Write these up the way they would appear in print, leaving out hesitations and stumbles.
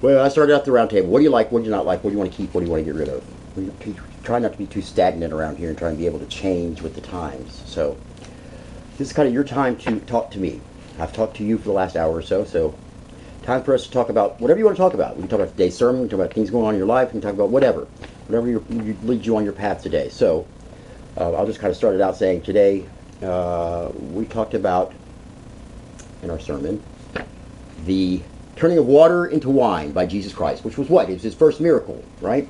Well, I started out the roundtable. What do you like? What do you not like? What do you want to keep? What do you want to get rid of? We try not to be too stagnant around here and try and be able to change with the times. So this is kind of your time to talk to me. I've talked to you for the last hour or so, so time for us to talk about whatever you want to talk about. We can talk about today's sermon, we can talk about things going on in your life, we can talk about whatever leads you on your path today. So I'll just kind of start it out saying today we talked about, in our sermon, the turning of water into wine by Jesus Christ, which was what? It was his first miracle, right?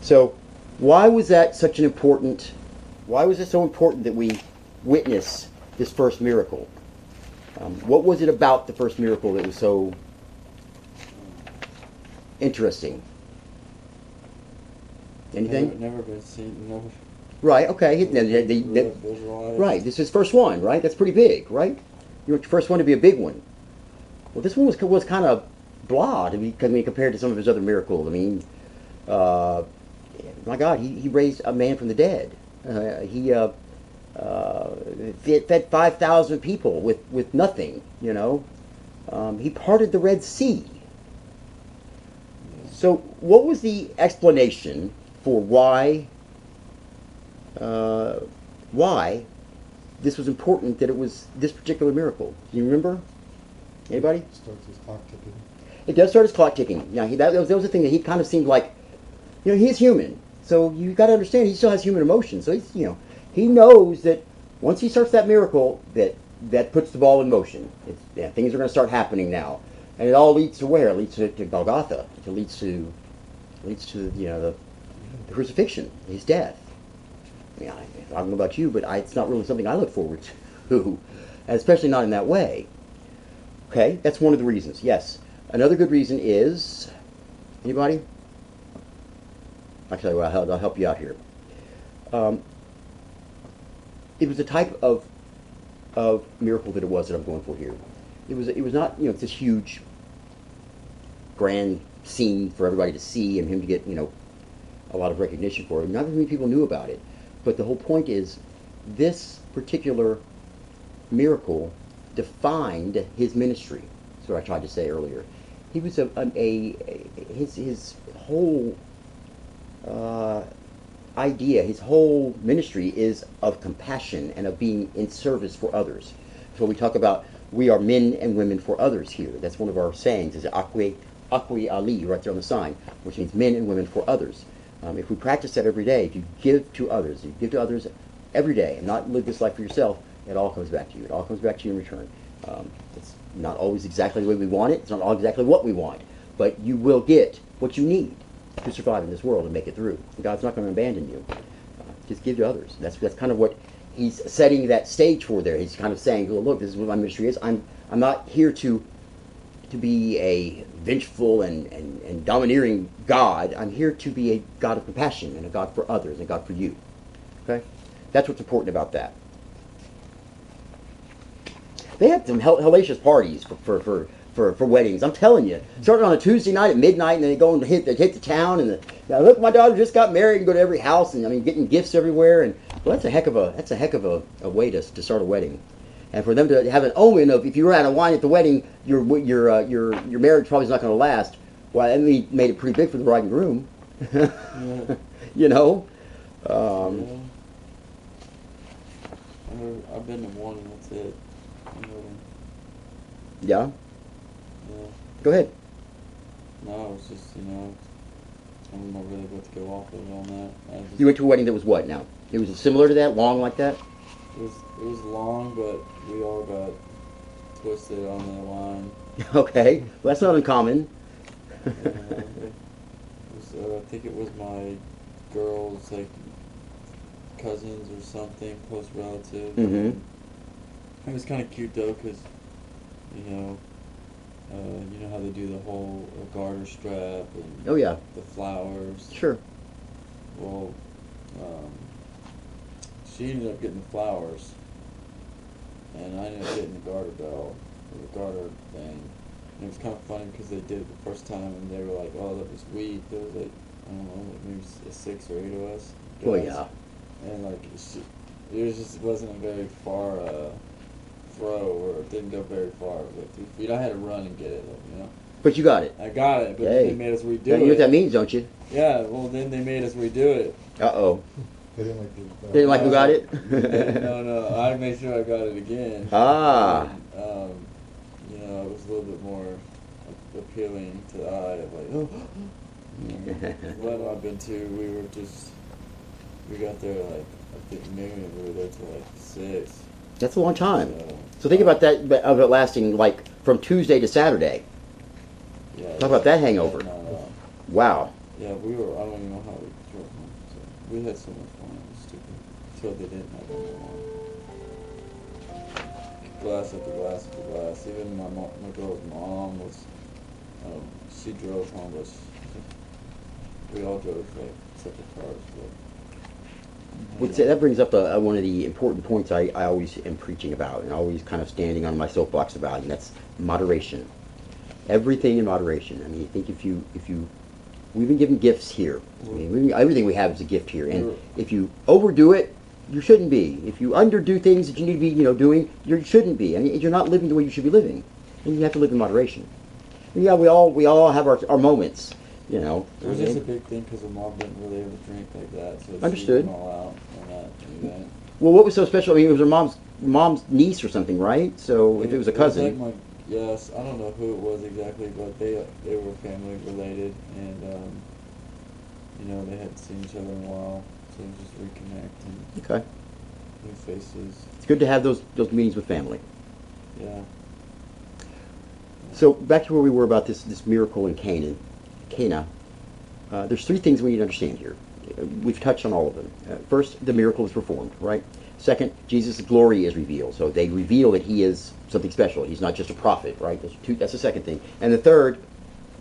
So why was that such an important, why was it so important that we witness this first miracle? What was it about the first miracle that was so interesting? Anything? Never been seen. Never. Right. Okay. Right. This is his first one. Right. That's pretty big. Right. Your first one to be a big one. Well, this one was kind of blah to be compared to some of his other miracles. I mean, my God, he raised a man from the dead. He fed 5,000 people with nothing. You know, he parted the Red Sea. So, what was the explanation for why this was important, that it was this particular miracle? Do you remember? Anybody? It starts his clock ticking. It does start his clock ticking. Now, that was the thing that he kind of seemed like, he's human. So you got to understand, he still has human emotions. So he knows that once he starts that miracle, that puts the ball in motion. Things are going to start happening now. And it all leads to where? It leads to Golgotha. It leads to the crucifixion, his death. I mean, I don't know about you, but it's not really something I look forward to, especially not in that way. Okay, that's one of the reasons. Yes, another good reason is anybody? Actually, well, I'll help you out here. It was the type of miracle that it was that I'm going for here. It was not this huge, grand scene for everybody to see and him to get a lot of recognition for it. Not very many people knew about it, but the whole point is this particular miracle defined his ministry. That's what I tried to say earlier. He was his whole idea, his whole ministry is of compassion and of being in service for others. So we talk about we are men and women for others here. That's one of our sayings, is Akwe Ali, right there on the sign, which means men and women for others. If we practice that every day, if you give to others every day, and not live this life for yourself, it all comes back to you. It all comes back to you in return. It's not always exactly the way we want it. It's not all exactly what we want. But you will get what you need to survive in this world and make it through. God's not going to abandon you. Just give to others. That's kind of what he's setting that stage for there. He's kind of saying, well, look, this is what my ministry is. I'm not here to be a vengeful and domineering God. I'm here to be a God of compassion and a God for others and a God for you. Okay? That's what's important about that. They had some hellacious parties for weddings. I'm telling you, starting on a Tuesday night at midnight, and then they go and hit the town, and look, my daughter just got married, and go to every house, and getting gifts everywhere, and well, that's a heck of a way to start a wedding. And for them to have an omen of, if you ran out of wine at the wedding, your marriage probably is not going to last. Well, that made it pretty big for the bride and groom. Yeah. I've been to one, and that's it. Yeah? Yeah. Go ahead. No, it was just, I don't know really what to go off of on that. You went to a wedding that was what now? It was similar to that, long like that? It was long, but we all got twisted on the line. Okay, well, that's not uncommon. I think it was my girl's cousins or something, close relatives. Mm-hmm. It was kind of cute though, because you know how they do the whole garter strap and Oh yeah, the flowers. sure. Well, she ended up getting the flowers, and I ended up getting the garter belt, or the garter thing. And it was kind of funny because they did it the first time, and they were like, "Oh, that was sweet." There was I don't know, maybe 6 or 8 of us. Guys. Well, yeah. And it wasn't a very far throw, or it didn't go very far. It was 3 feet. I had to run and get it, But you got it. I got it, but Hey. then they made us redo You know it. what that means, don't you? Yeah, well, then they made us redo it. Uh-oh. They didn't like the. They didn't like who got it? No, I made sure I got it again. Ah. And, you know, it was a little bit more appealing to the eye of like, oh. What I've been to, we got there like, I think noon, we were there till like 6. That's a long time. So think about that, of it lasting like from Tuesday to Saturday. Yeah. Talk about that hangover. No. Wow. Yeah, I don't even know how we drove home. So we had so much fun. It was stupid. Until they didn't have any more. Glass after glass after glass. Even my girl's mom was, she drove home, but we all drove like separate cars. That brings up one of the important points I always am preaching about and always kind of standing on my soapbox about, and that's moderation. Everything in moderation. I mean, I think if you we've been given gifts here. I mean, everything we have is a gift here, and if you overdo it, you shouldn't be. If you underdo things that you need to be, doing, you shouldn't be. I mean, you're not living the way you should be living, and you have to live in moderation. And yeah, we all have our moments. It was just a big thing because the mom didn't really ever drink like that, so Understood. she went all out on that event. Well, what was so special? I mean, it was her mom's niece or something, right? So if it was a cousin. Yes, I don't know who it was exactly, but they were family related, and they hadn't seen each other in a while, so it was just reconnect and Okay. new faces. It's good to have those meetings with family. Yeah. So back to where we were about this miracle in Cana. There's 3 things we need to understand here. We've touched on all of them. First, the miracle is performed, right? Second, Jesus' glory is revealed. So they reveal that he is something special. He's not just a prophet, right? That's the second thing. And the third,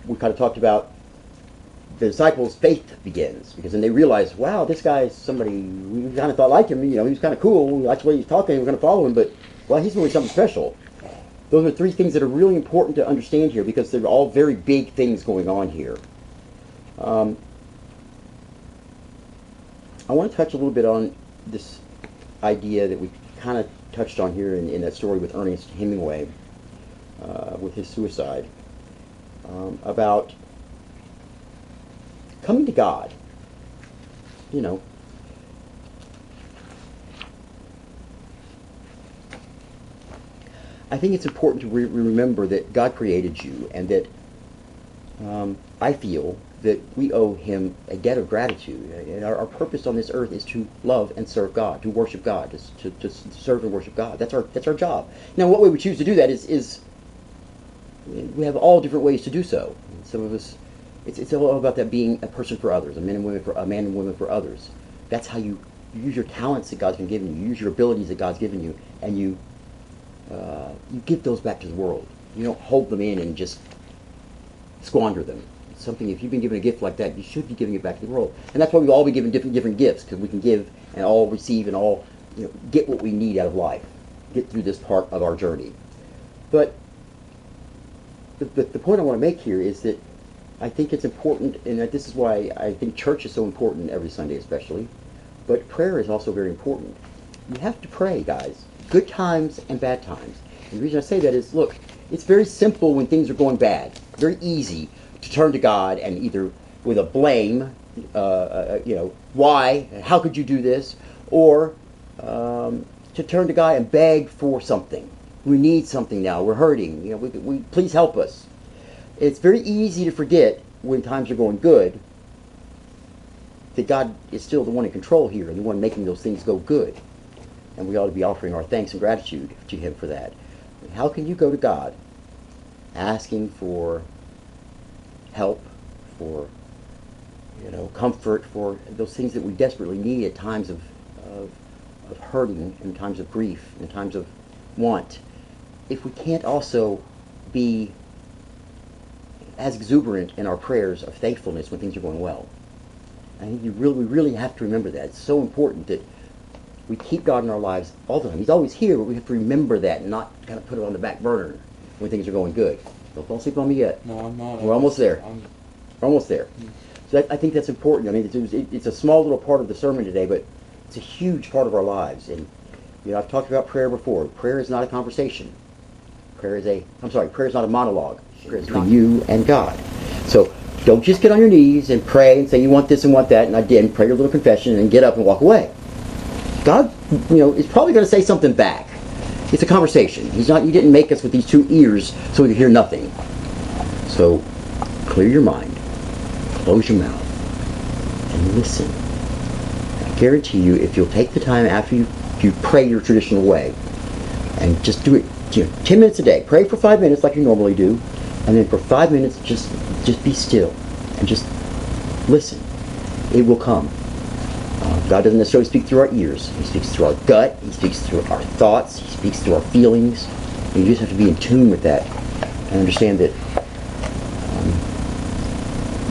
we kind of talked about the disciples' faith begins, because then they realize, wow, this guy is somebody we kind of thought liked him. He was kind of cool. That's the way he's talking. We're going to follow him, but well, he's doing something special. Those are 3 things that are really important to understand here, because they're all very big things going on here. I want to touch a little bit on this idea that we kind of touched on here in that story with Ernest Hemingway, with his suicide, about coming to God. I think it's important to remember that God created you, and that I feel that we owe him a debt of gratitude. And our purpose on this earth is to love and serve God, to worship God, to serve and worship God. That's our job. Now, what way we choose to do that is we have all different ways to do so. And some of us, it's all about that being a person for others, a man and women for others. That's how you use your talents that God's been giving you, you use your abilities that God's given you, and you give those back to the world. You don't hold them in and just squander them. It's something, if you've been given a gift like that, you should be giving it back to the world. And that's why we all be given different gifts, because we can give and all receive and all get what we need out of life, get through this part of our journey. But the point I want to make here is that I think it's important, and that this is why I think church is so important every Sunday especially, but prayer is also very important. You have to pray, guys. Good times and bad times. And the reason I say that is, look, it's very simple when things are going bad. Very easy to turn to God and either with a blame, why, how could you do this, or to turn to God and beg for something. We need something now. We're hurting. We please help us. It's very easy to forget when times are going good that God is still the one in control here and the one making those things go good. And we ought to be offering our thanks and gratitude to him for that. How can you go to God asking for help, for comfort, for those things that we desperately need at times of hurting, in times of grief, in times of want, if we can't also be as exuberant in our prayers of thankfulness when things are going well? I think we really have to remember that. It's so important that we keep God in our lives all the time. He's always here, but we have to remember that and not kind of put it on the back burner when things are going good. Don't sleep on me yet. No, I'm not. We're almost there. We're almost there. So I think that's important. I mean, it's a small little part of the sermon today, but it's a huge part of our lives. And I've talked about prayer before. Prayer is not a conversation. Prayer is not a monologue. between you and God. So don't just get on your knees and pray and say you want this and want that, and I did, and pray your little confession, and then get up and walk away. God, is probably going to say something back. It's a conversation. He didn't make us with these two ears so we could hear nothing. So clear your mind, close your mouth, and listen. I guarantee you, if you'll take the time after you pray your traditional way, and just do it 10 minutes a day. Pray for 5 minutes like you normally do, and then for 5 minutes just be still and just listen. It will come. God doesn't necessarily speak through our ears. He speaks through our gut. He speaks through our thoughts. He speaks through our feelings. And you just have to be in tune with that and understand that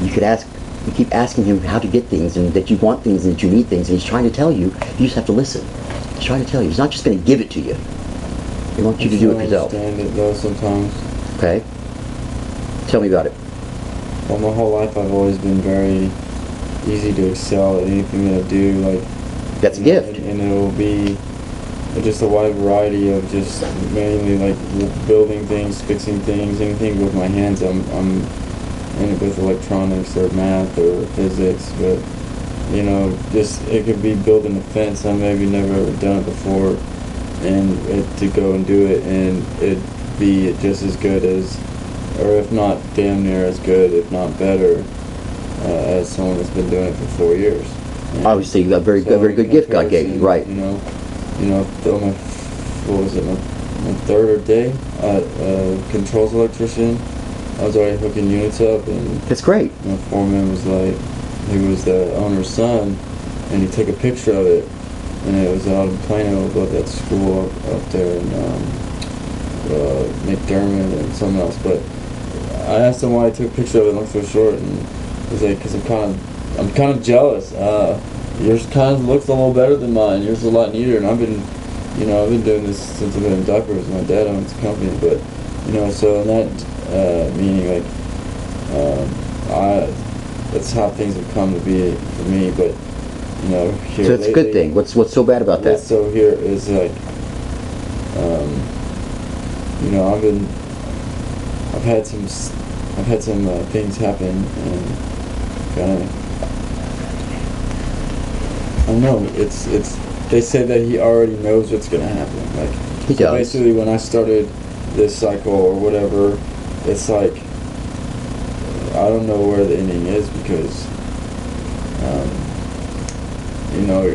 you keep asking him how to get things, and that you want things, and that you need things, and he's trying to tell you. You just have to listen. He's trying to tell you. He's not just going to give it to you. He wants you to do it yourself. I understand it though sometimes. Okay. Tell me about it. Well, my whole life I've always been very easy to excel at anything that I do. Like, that's a gift. And it'll be just a wide variety of just mainly like building things, fixing things, anything with my hands. I'm in it with electronics or math or physics, but just it could be building a fence. I maybe never ever done it before, and to go and do it, and it'd be just as good as, or if not damn near as good, if not better, as someone that's been doing it for 4 years. And obviously, a very good gift God gave you, right? What was it? My third day controls electrician. I was already hooking units up, and that's great. My foreman was like, he was the owner's son, and he took a picture of it, and it was out in Plano above that school up there in McDermott and something else. But I asked him why he took a picture of it and looked so short, and he was like, because I'm kind of jealous. Yours kind of looks a little better than mine. Yours is a lot neater, and I've been doing this since I've been in diapers. My dad owns a company, but so in that meaning, that's how things have come to be for me. But here so it's lately, a good thing. What's so bad about that? What's so here is like, I've had some things happen, and kind of, I don't know. It's. They say that he already knows what's gonna happen. Like, he does. Basically, when I started this cycle or whatever, it's like, I don't know where the ending is, because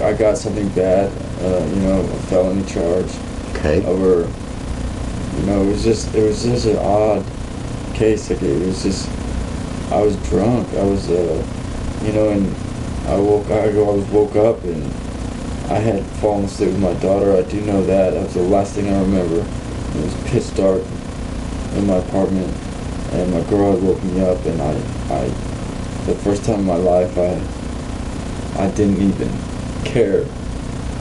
I got something bad, a felony charge. Okay. Over, it was just an odd case. Like, it was just, I was drunk. I was, and I woke up and I had fallen asleep with my daughter. I do know that. That was the last thing I remember. It was pitch dark in my apartment, and my girl had woke me up, and I the first time in my life, I didn't even care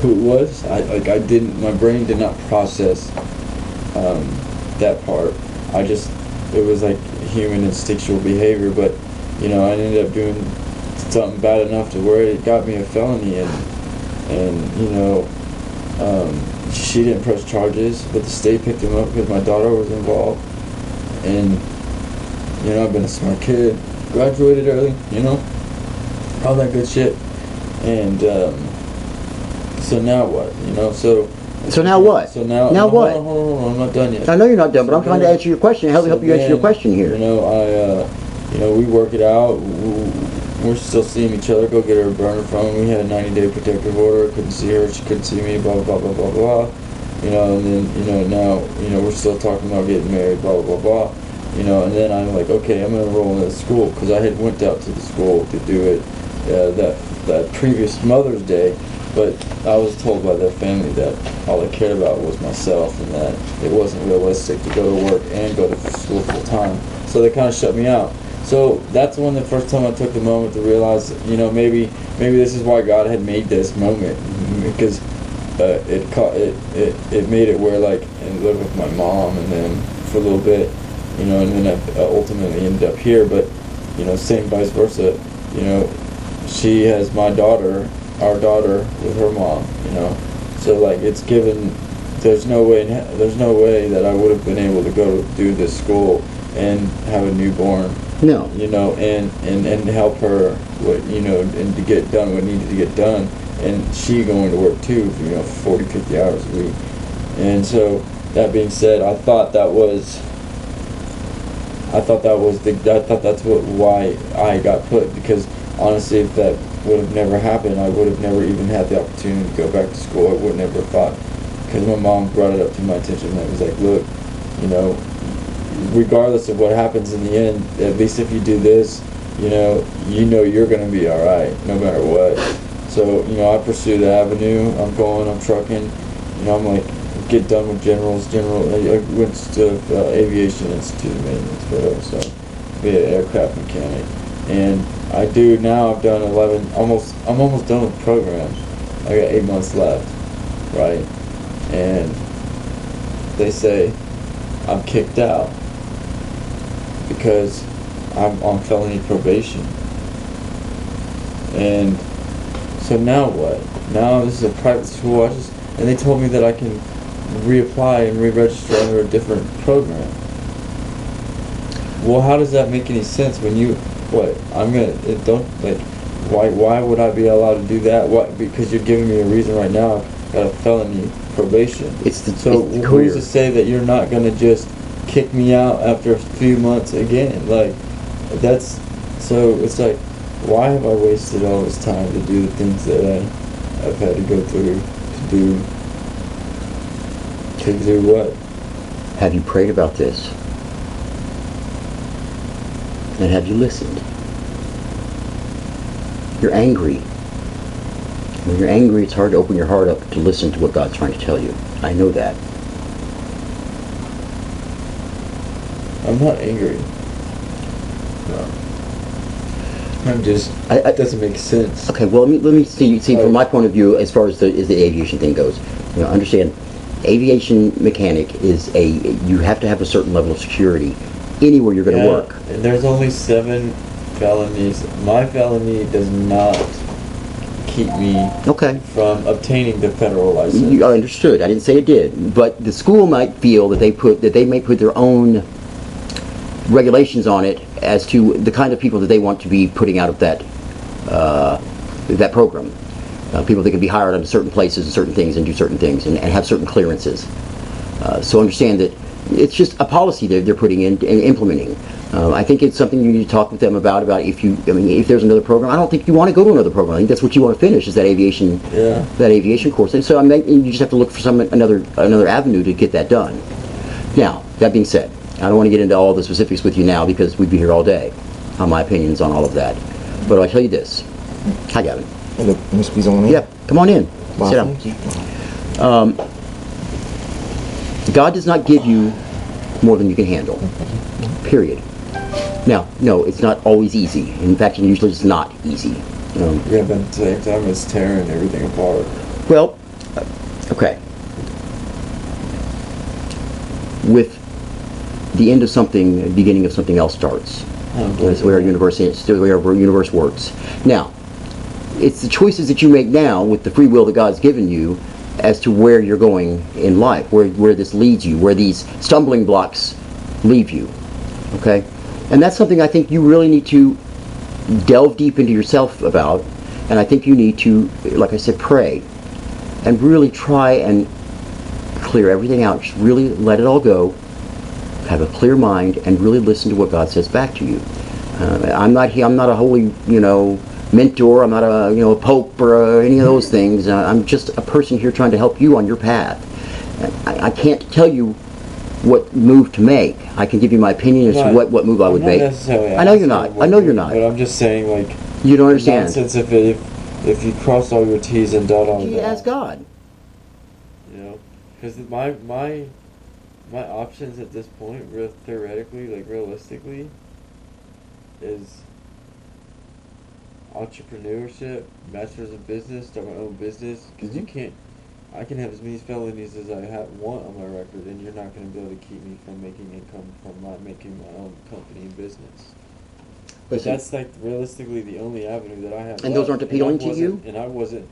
who it was. My brain did not process that part. It was like human instinctual behavior, but I ended up doing something bad enough to where it got me a felony, and she didn't press charges, but the state picked him up because my daughter was involved. And I've been a smart kid, graduated early, all that good shit. And so now what? So now what? So now what? Hold on, I'm not done yet. I know you're not done, but I'm trying to answer your question. Help you answer your question here. We work it out. We're still seeing each other. Go get her a burner phone. We had a 90-day protective order. Couldn't see her. She couldn't see me. Blah blah blah blah blah. And then now we're still talking about getting married. Blah blah blah blah. And then I'm like, okay, I'm gonna enroll in this school, because I had went out to the school to do it that previous Mother's Day, but I was told by their family that all I cared about was myself, and that it wasn't realistic to go to work and go to school full time. So they kind of shut me out. So that's when the first time I took the moment to realize, maybe this is why God had made this moment, because it made it where, like, and lived with my mom, and then for a little bit, and then I ultimately ended up here. But same vice versa. She has our daughter with her mom. So like, it's given. There's no way that I would have been able to go do this school and have a newborn. No. You know, and help her, and to get done what needed to get done. And she going to work too, 40, 50 hours a week. And so, that being said, I thought that's why I got put, because honestly, if that would have never happened, I would have never even had the opportunity to go back to school. I would never have thought, because my mom brought it up to my attention, and it was like, look, regardless of what happens in the end, at least if you do this, you're going to be alright, no matter what. So, I pursue the avenue. I'm trucking, I'm like, get done with general. I went to Aviation Institute of Maintenance, whatever, so be an aircraft mechanic. And I've done 11, I'm almost done with the program. I got 8 months left, right? And they say I'm kicked out because I'm on felony probation. And so now what? Now this is a private school, and they told me that I can reapply and re-register under a different program. Well, how does that make any sense when why would I be allowed to do that? What? Because you're giving me a reason right now. I've got a felony probation. It's the who's to say that you're not going to just kick me out after a few months again? It's like, why have I wasted all this time to do the things that I've had to go through to do? To do what? Have you prayed about this? And have you listened? You're angry. When you're angry, it's hard to open your heart up to listen to what God's trying to tell you. I know that. I'm not angry. No. I'm just. It doesn't make sense. Okay. Well, let me see from my point of view, as far as the aviation thing goes. Understand, aviation mechanic you have to have a certain level of security anywhere you're going to work. And there's only 7 felonies. My felony does not keep me from obtaining the federal license. You understood. I didn't say it did, but the school might feel that they may put their own regulations on it as to the kind of people that they want to be putting out of that program. People that can be hired on certain places and certain things and do certain things and have certain clearances. So understand that it's just a policy they're putting in and implementing. I think it's something you need to talk with them about if there's another program. I don't think you want to go to another program. I think that's what you want to finish, is that aviation course. And so you just have to look for another avenue to get that done. Now, that being said, I don't want to get into all the specifics with you now because we'd be here all day on my opinions on all of that. But I'll tell you this. Hi, Gavin. Hello, can you squeeze on in? Yeah, come on in. Wow, sit down. thank you. God does not give you more than you can handle. Period. Now, no, it's not always easy. In fact, usually it's not easy. But at the same time, it's tearing everything apart. Well, okay. With the end of something, the beginning of something else starts. That's the way our universe is. The way our universe works. Now, it's the choices that you make now with the free will that God's given you as to where you're going in life, where this leads you, where these stumbling blocks leave you. Okay? And that's something I think you really need to delve deep into yourself about. And I think you need to, like I said, pray and really try and clear everything out. Just really let it all go. Have a clear mind and really listen to what God says back to you. I'm not a holy, mentor. I'm not a pope or any of those things. I'm just a person here trying to help you on your path. I can't tell you what move to make. I can give you my opinion as to what move I would make. I know you're not. I know you're not. But I'm just saying, you don't understand. Nonsense if you cross all your T's and dot all your I's. Ask God. Because my options at this point, theoretically, realistically, is entrepreneurship, master's of business, start my own business. Because I can have as many felonies as I want on my record, and you're not going to be able to keep me from making income from making my own company and business. But that's realistically the only avenue that I have. And those aren't appealing to you? And I wasn't.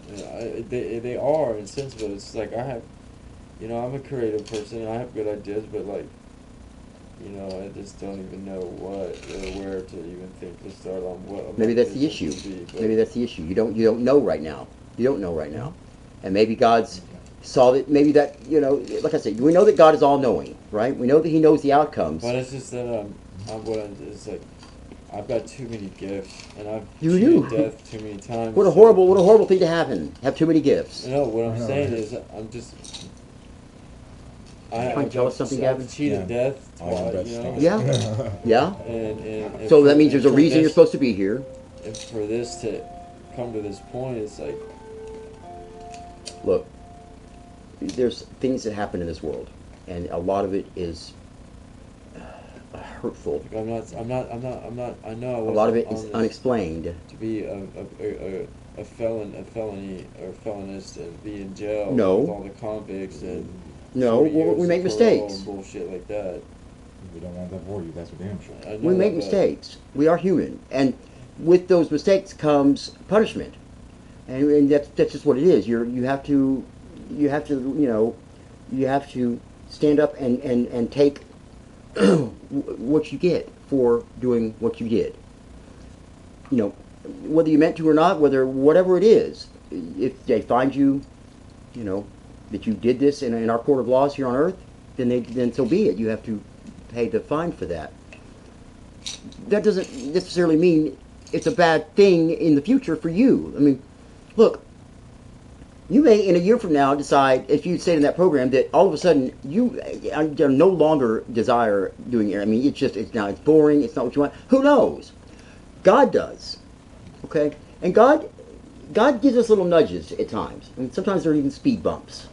They are in a sense, but it's like I have. you know, I'm a creative person and I have good ideas, but like, you know, I just don't even know what or where to even think to start on what. Maybe that's the issue. Maybe that's the issue. You don't know right now. You don't know right now, and maybe God's saw that. Maybe that, like I said, we know that God is all knowing, right? We know that He knows the outcomes. But it's just that it's like I've got too many gifts and I've You cheated do. death too many times. What a horrible thing to happen. Have too many gifts. No, what I'm I know, saying right? is I'm just. Trying to tell us something, Gavin? I've cheated Yeah. death All your twice, best you know. Yeah, yeah. And So for- that means there's a and for reason you're this- supposed to be here. And for this to come to this point, it's like Look, there's things that happen in this world, and a lot of it is hurtful. I'm not. I know I A wasn't lot of it on is this unexplained. to be a felony or felonist and be in jail No. with all the convicts and No, 40 years we make of parole mistakes. and bullshit like that. We don't want that for you. That's for damn sure. I know We make that, but- mistakes. We are human, and with those mistakes comes punishment, and that's just what it is. You have to stand up and take what you get for doing what you did. Whether you meant to or not, whatever it is, if they find you, that you did this in our court of laws here on earth, then so be it. You have to pay the fine for that. That doesn't necessarily mean it's a bad thing in the future for you. I mean, look, you may in a year from now decide, if you stayed in that program, that all of a sudden you no longer desire doing it. I mean, it's boring. It's not what you want. Who knows? God does. Okay, and God gives us little nudges at times. I mean, sometimes there are even speed bumps.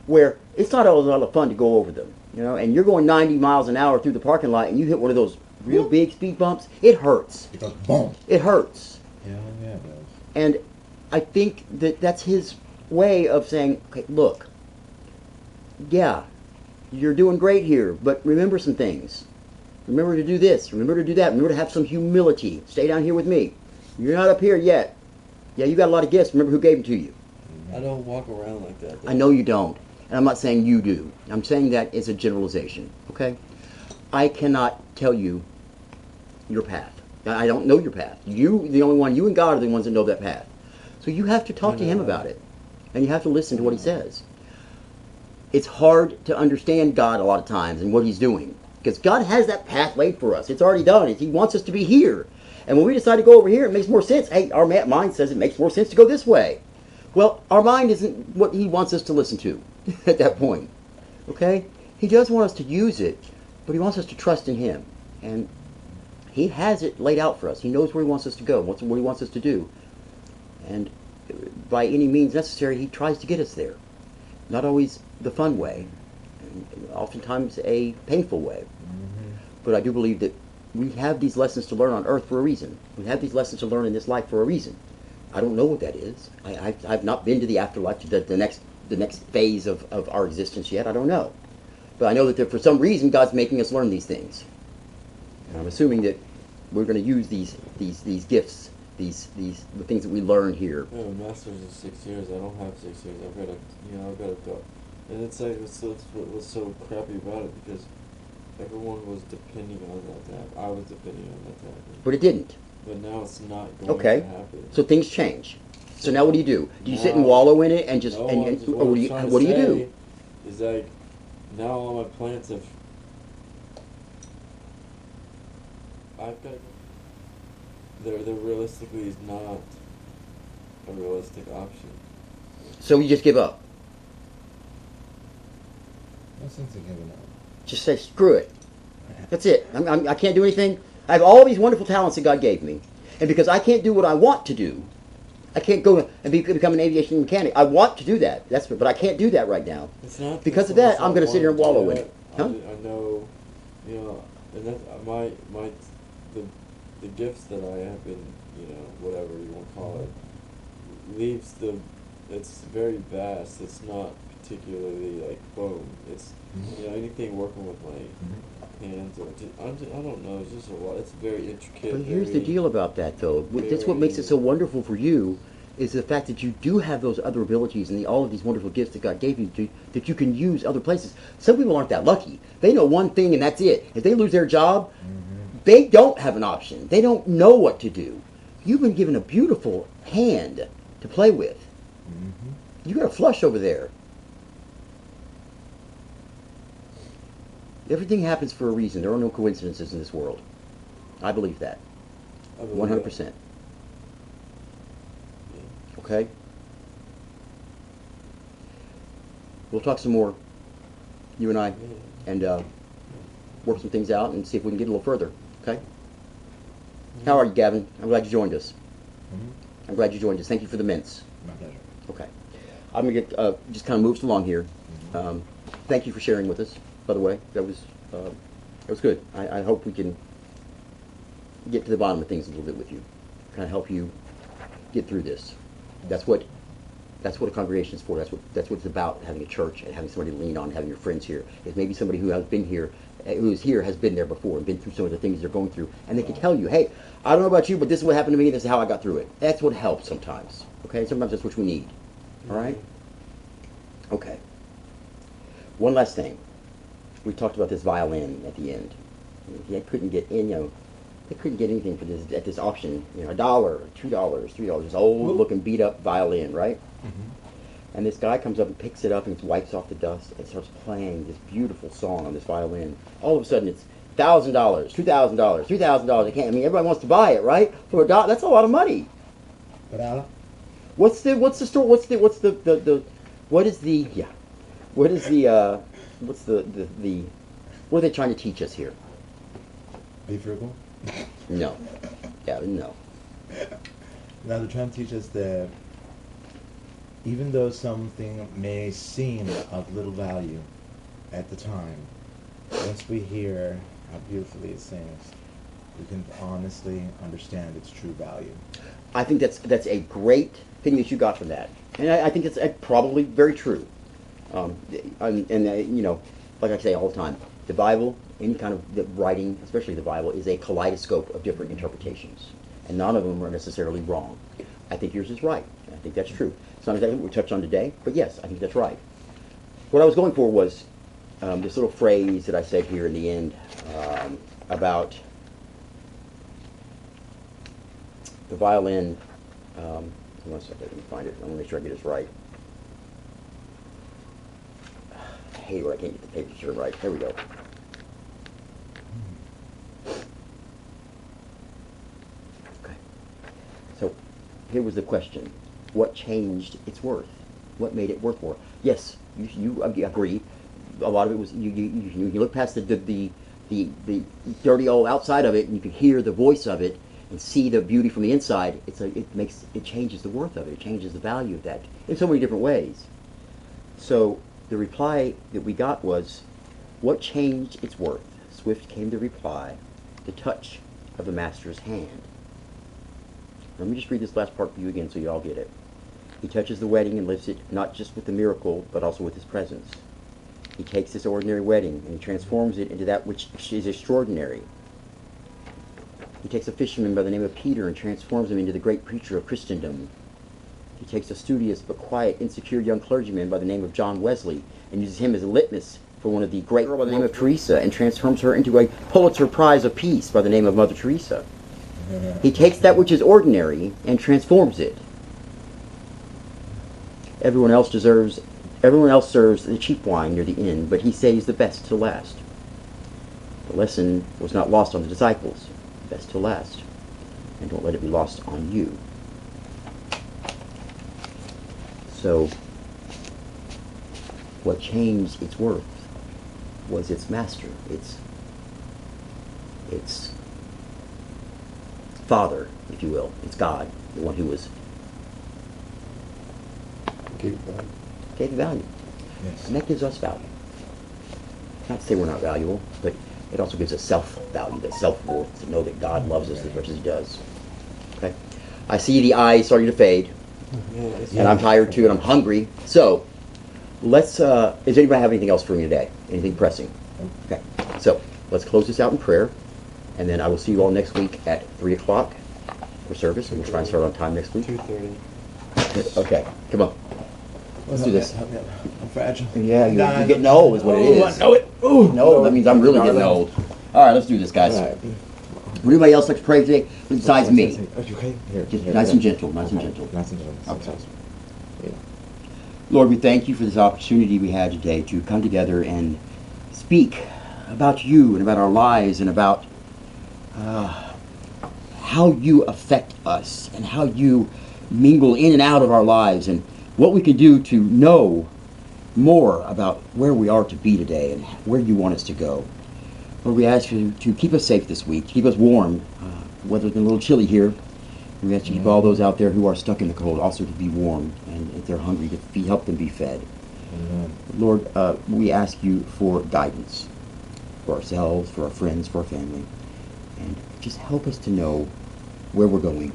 Where it's not always a lot of fun to go over them. And you're going 90 miles an hour through the parking lot, and you hit one of those real big speed bumps. It hurts. It goes boom. It hurts. Yeah, it does. And I think that's His way of saying, okay, look, yeah, you're doing great here, but remember some things. Remember to do this. Remember to do that. Remember to have some humility. Stay down here with me. You're not up here yet. Yeah, you got a lot of gifts. Remember who gave them to you. I don't walk around like that. I know you don't. And I'm not saying you do. I'm saying that is a generalization, okay? I cannot tell you your path. I don't know your path. You and God are the ones that know that path. So you have to talk to Him about it. And you have to listen to what He says. It's hard to understand God a lot of times and what He's doing. Because God has that path laid for us. It's already done. He wants us to be here. And when we decide to go over here, it makes more sense. Hey, our mind says it makes more sense to go this way. Well, our mind isn't what He wants us to listen to at that point. Okay? He does want us to use it, but He wants us to trust in Him. And He has it laid out for us. He knows where He wants us to go, what He wants us to do. And by any means necessary, He tries to get us there. Not always the fun way, and oftentimes a painful way. Mm-hmm. But I do believe that we have these lessons to learn on earth for a reason. We have these lessons to learn in this life for a reason. I don't know what that is. I've not been to the afterlife, to the next phase of our existence yet. I don't know. But I know that for some reason God's making us learn these things. And I'm assuming that we're going to use these gifts, the things that we learn here. I have a master's in 6 years. I don't have 6 years. I've got to go. And it's like, what was so crappy about it, because everyone was depending on that. I was depending on that. But it didn't. But now it's not going Okay. to happen. So things change. So now what do? Do you sit and wallow in it and just, No, or what do you I'm trying to do? say is like, now all my plans have. I've got. There realistically is not a realistic option. So you just give up. No sense in giving up. Just say, screw it. That's it. I can't do anything. I have all these wonderful talents that God gave me. And because I can't do what I want to do, I can't go and become an aviation mechanic. I want to do that. But I can't do that right now. It's not Because of that, I'm going to sit here and wallow in it. Huh? I know, and that's the gifts that I have been, whatever you want to call it, it's very vast. It's not particularly like boom. It's anything working with my hands or I don't know. It's just a lot. It's very intricate. But here's the deal about that, though. That's what makes it so wonderful for you, is the fact that you do have those other abilities and all of these wonderful gifts that God gave you that you can use other places. Some people aren't that lucky. They know one thing and that's it. If they lose their job, they don't have an option. They don't know what to do. You've been given a beautiful hand to play with. You got a flush over there. Everything happens for a reason. There are no coincidences in this world. I believe that. I believe 100%. that. Okay? We'll talk some more, you and I, and work some things out and see if we can get a little further. Okay? How are you, Gavin? I'm glad you joined us. I'm glad you joined us. Thank you for the mints. My pleasure. Okay. I'm going to get, just kind of moves along here. Thank you for sharing with us, by the way. That was good. I hope we can get to the bottom of things a little bit with you. Kind of help you get through this. That's what a congregation is for. That's what it's about, having a church and having somebody to lean on, having your friends here. Is maybe somebody who has been here, who is here, has been there before and been through some of the things they're going through, and they can tell you, hey, I don't know about you, but this is what happened to me, this is how I got through it. That's what helps sometimes. Okay? Sometimes that's what we need. All right? Okay. One last thing. We talked about this violin at the end. They couldn't get in, they couldn't get anything for this at this auction. $1, $2, $3. This old-looking, beat-up violin, right? And this guy comes up and picks it up and wipes off the dust and starts playing this beautiful song on this violin. All of a sudden, it's $1,000, $2,000, $3,000. Everybody wants to buy it, right? For $1, that's a lot of money. What are they trying to teach us here? Be frugal? No. Yeah, no. Now they're trying to teach us that even though something may seem of little value at the time, once we hear how beautifully it sings, we can honestly understand its true value. I think that's a great thing that you got from that, and I think it's probably very true. Like I say all the time, the Bible, any kind of the writing, especially the Bible, is a kaleidoscope of different interpretations, and none of them are necessarily wrong. I think yours is right. I think that's true. It's not exactly what we touched on today, but yes, I think that's right. What I was going for was this little phrase that I said here in the end about the violin. One second, let me find it. I want to make sure I get this right. I hate when I can't get the paper turned right. There we go. Okay. So here was the question. What changed its worth? What made it worth more? Yes, you agree. A lot of it was you look past the dirty old outside of it, and you can hear the voice of it and see the beauty from the inside. It changes the worth of it. It changes the value of that in so many different ways. So the reply that we got was, what changed its worth? Swift came to reply, the touch of the master's hand. Let me just read this last part for you again so you all get it. He touches the wedding and lifts it not just with the miracle, but also with his presence. He takes this ordinary wedding and he transforms it into that which is extraordinary. He takes a fisherman by the name of Peter and transforms him into the great preacher of Christendom. He takes a studious but quiet, insecure young clergyman by the name of John Wesley and uses him as a litmus for one of the great girl by the name of Teresa and transforms her into a Pulitzer Prize of Peace by the name of Mother Teresa. He takes that which is ordinary and transforms it. Everyone else serves the cheap wine near the inn, but he saves the best to last. The lesson was not lost on the disciples. Best to last. And don't let it be lost on you. So, what changed its worth was its master, its father, if you will. It's God, the one who was gave it value. Yes. And that gives us value. Not to say we're not valuable, but it also gives us self-value, that self-worth, to know that God loves us as much as he does. Okay? I see the eyes starting to fade, and I'm tired too, and I'm hungry. So, does anybody have anything else for me today? Anything pressing? Okay. So, let's close this out in prayer, and then I will see you all next week at 3 o'clock for service, and we'll try and start on time next week. 2:30. Okay, come on. Let's do this. Help me up. I'm fragile. Yeah, I'm you're dying. getting old is what it Oh, is. I know it. Ooh. No, that means I'm really getting old. All right, let's do this, guys. All right. Would anybody else like to pray today besides me? Are you okay? Here, Just here, nice here. and gentle, nice and gentle. Nice and gentle. Okay. Yeah. Lord, we thank you for this opportunity we had today to come together and speak about you and about our lives and about how you affect us and how you mingle in and out of our lives and what we can do to know more about where we are to be today and where you want us to go. Lord, we ask you to keep us safe this week, to keep us warm. Weather's been a little chilly here. We ask you to keep all those out there who are stuck in the cold also to be warm, and if they're hungry, to help them be fed. Amen. Lord, we ask you for guidance for ourselves, for our friends, for our family, and just help us to know where we're going.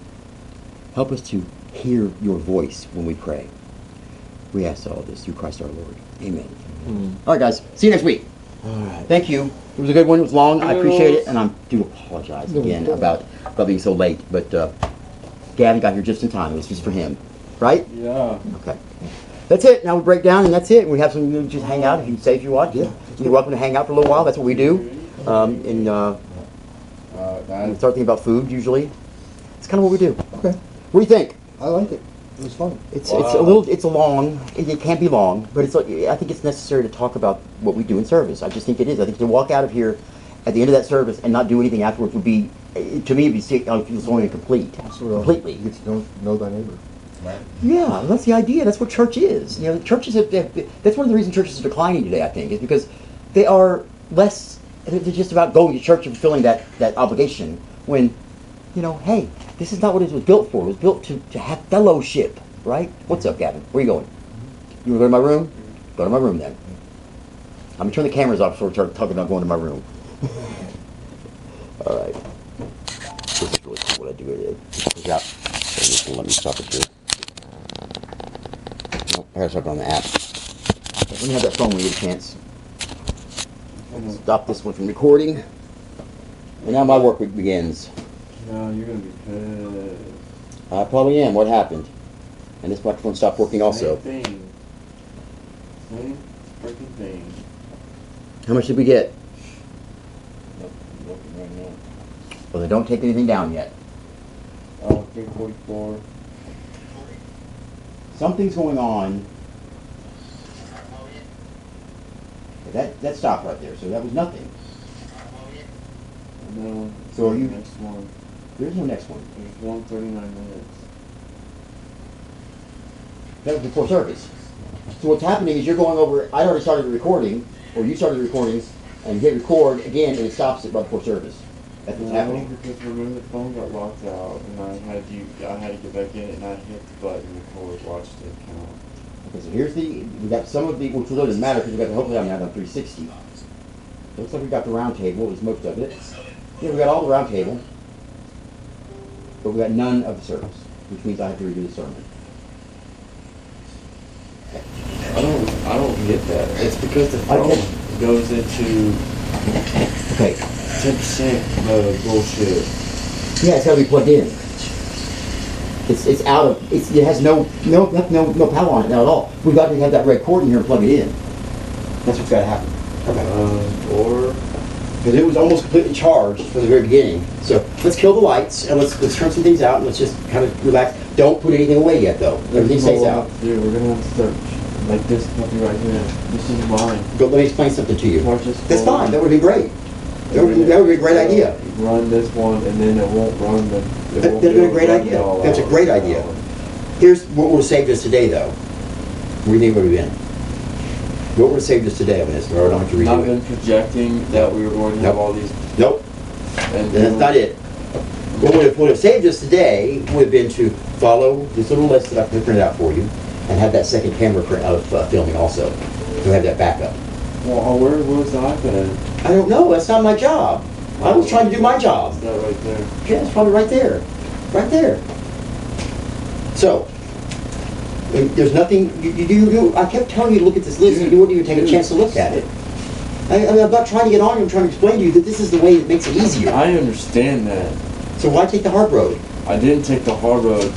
Help us to hear your voice when we pray. We ask all this through Christ our Lord. Amen. All right, guys. See you next week. All right. Thank you. It was a good one. It was long. I appreciate it, and I do apologize again about being so late. But Gavin got here just in time. It was just for him, right? Yeah. Okay. That's it. Now we break down, and that's it. We have some just hang out. If you say if you want, yeah. You're welcome to hang out for a little while. That's what we do. We start thinking about food usually. It's kind of what we do. Okay. What do you think? I like it. It was fun. It's a long. It can't be long, but I think it's necessary to talk about what we do in service. I just think it is. I think to walk out of here at the end of that service and not do anything afterwards would be, to me, it'd be only incomplete. Completely. You get to know thy neighbor. Right. Yeah, that's the idea. That's what church is. You know, churches that's one of the reasons churches are declining today, I think, is because they are less. They're just about going to church and fulfilling that obligation. When, hey, this is not what it was built for. It was built to have fellowship, right? What's up, Gavin? Where are you going? You want to go to my room? Go to my room then. I'm gonna turn the cameras off before we start talking about going to my room. All right. This is really cool what I do here. Yeah. Let me stop it here. I gotta start on the app. Let me have that phone when you get a chance. Stop this one from recording. And now my work week begins. No, you're gonna be pissed. I probably am. What happened? And this microphone stopped working also. Same thing. Same freaking thing. How much did we get? Nope, I'm looking right now. Well, they don't take anything down yet. 344. Something's going on. That stopped right there, so that was nothing. No. So are you- Next one. There's no next one. There's 139 minutes. That was before service. So what's happening is you're going over, I already started the recording, or you started the recording, and hit record again, and it stops it right before service. That's what's happening. Because remember the phone got locked out, and I had to get back in, and I hit the button record, watch the count. Okay, so we got some of the, which really doesn't matter, because we got hopefully I'm now on 360. Looks like we got the round table, is most of it. Yeah, we got all the round table, but we got none of the service, which means I have to redo the sermon. I don't get that. It's because the I phone get- goes into Okay. 10% bullshit. Yeah, it's got to be plugged in. It's out of, it has no power on it now at all. We've got to have that red cord in here and plug it in. That's what's got to happen. Okay. Or Because it was almost completely charged from the very beginning. So let's kill the lights and let's turn some things out and let's just kind of relax. Don't put anything away yet though. Everything stays out. Dude, we're gonna have to start like this puppy right here. This is mine. But let me explain something to you. Watch this That's phone. fine. That would be great. That would be a great idea. Run this one, and then it won't run the. That'd be a great idea. That's a great idea. Here's what would have saved us today though. What do you think it would have been? What would have saved us today on this? Or I don't have to Not redo been it. projecting that we were going to have Nope. all these. Nope. And That's not it. What would have saved us today would have been to follow this little list that I printed out for you and have that second camera filming also. To have that backup. Well, where was the iPad? I don't know. That's not my job. I was trying to do my job. Is that right there? Yeah, it's probably right there. Right there. So, there's nothing, I kept telling you to look at this list and you wouldn't even take a chance to look at it. I'm not trying to get on you, I'm trying to explain to you that this is the way that makes it easier. I understand that. So why take the hard road? I didn't take the hard road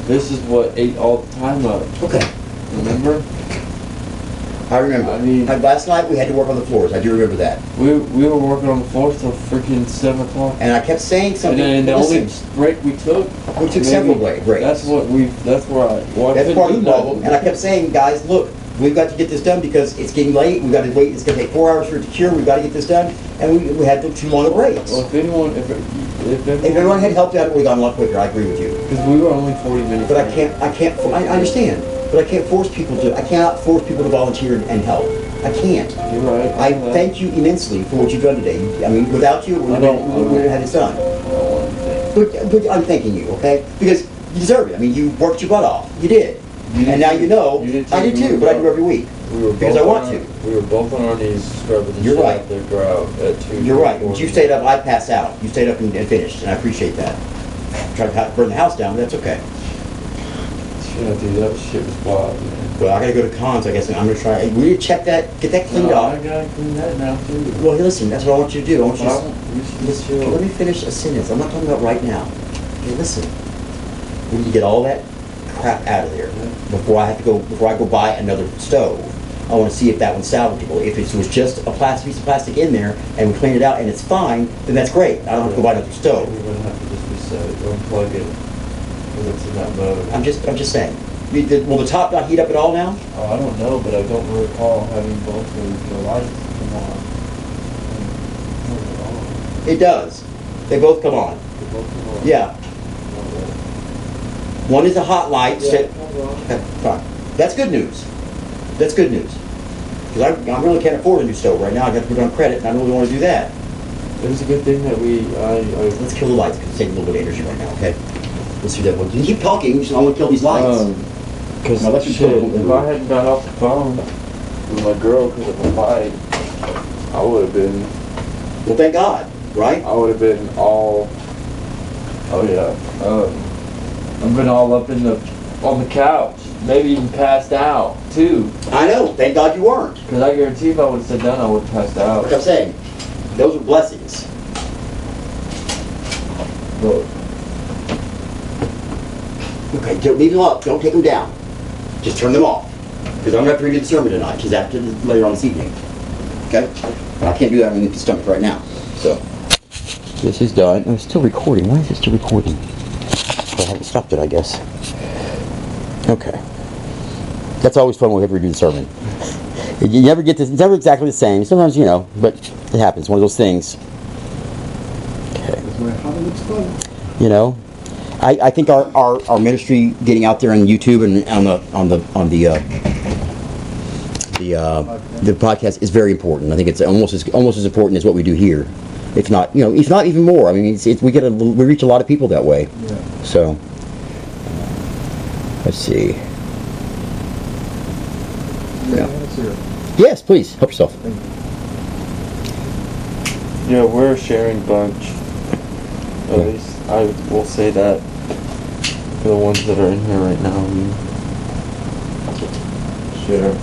this is what ate all the time up. Okay. Remember? I remember. I mean- last night we had to work on the floors. I do remember that. We were working on the floor till freaking 7 o'clock. And I kept saying something. And then the Listen, only break we took. we took maybe several breaks. That's where I. Well, I That's couldn't part of do the problem. nothing. And I kept saying, guys, look, we've got to get this done because it's getting late. We've got to wait. It's going to take 4 hours for it to cure. We've got to get this done. And we had too long of breaks. Well, if Everyone had helped out, it would have gone a lot quicker. I agree with you. Because we were only 40 minutes. But I understand. But I can't force people to, I cannot force people to volunteer and help. I can't. You're right. I thank you immensely for what you've done today. I mean, without you, we wouldn't have had this done. But I'm thanking you, okay? Because you deserve it. I mean, you worked your butt off. You did. And now you know. I did too, but I do every week. Because I want to. We were both on our knees scrubbing the You're shit right. out there, grout at 2. You're right. But you stayed up, I passed out. You stayed up and finished, and I appreciate that. Tried to burn the house down, but that's okay. Shit, dude, that shit was wild, man. Well, I gotta go to cons, I guess, and I'm gonna try. We need to check that, get that cleaned No, off. I gotta clean that now too. Well, hey, listen, that's what I want you to do. I want you to. We should just Okay, chill. let me finish a sentence. I'm not talking about right now. Okay, listen. We need to get all that crap out of there before I go buy another stove. I want to see if that one's salvageable. If it was just a piece of plastic in there and we clean it out and it's fine, then that's great. I don't have to go buy another stove. We're gonna have to just reset it, unplug it, because it's in that mode. I'm just saying. Will the top not heat up at all now? Oh, I don't know, but I don't recall having both of the lights come on. It does. They both come on. They both come on. Yeah. One is a hot light. Yeah, set- come on. Okay, fine. That's good news. That's good news. Because I really can't afford a new stove right now. I got to put it on credit, and I really want to do that. It was a good thing that Let's kill the lights because it's taking a little bit of energy right now. Okay. Let's do that one. You keep talking. I want to kill these lights. Because No, that's shit, terrible. if I hadn't got off the phone with my girl because of the fight, I would have been, Well, thank God, right? all, oh yeah, I've been all up on the couch, maybe even passed out too. I know. Thank God you weren't. Because I guarantee if I would have sat down, I would have passed out. Like I'm saying, those are blessings. But Okay, don't leave them up. Don't take them down. Just turn them off. Because I'm going to have to read the sermon tonight. Because after later on this evening. Okay? But I can't do that on the empty stomach right now. So this is done. Oh, it's still recording. Why is it still recording? Well, I haven't stopped it, I guess. Okay. That's always fun when we have to redo the sermon. You never get this. It's never exactly the same. Sometimes, but it happens. One of those things. Okay. That's why Hollywood's fun. I think our ministry getting out there on YouTube and on the podcast is very important. I think it's almost as important as what we do here, if not even more. I mean, we reach a lot of people that way. Yeah. So let's see. Yeah. Yes, please help yourself. yeah, we're a sharing bunch. At least I will say that for the ones that are in here right now. Share.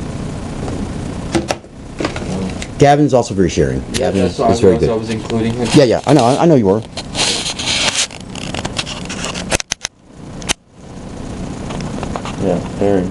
Gavin's also very sharing. Gavin is very I good. was including him. Yeah, I know you were. Yeah, sharing.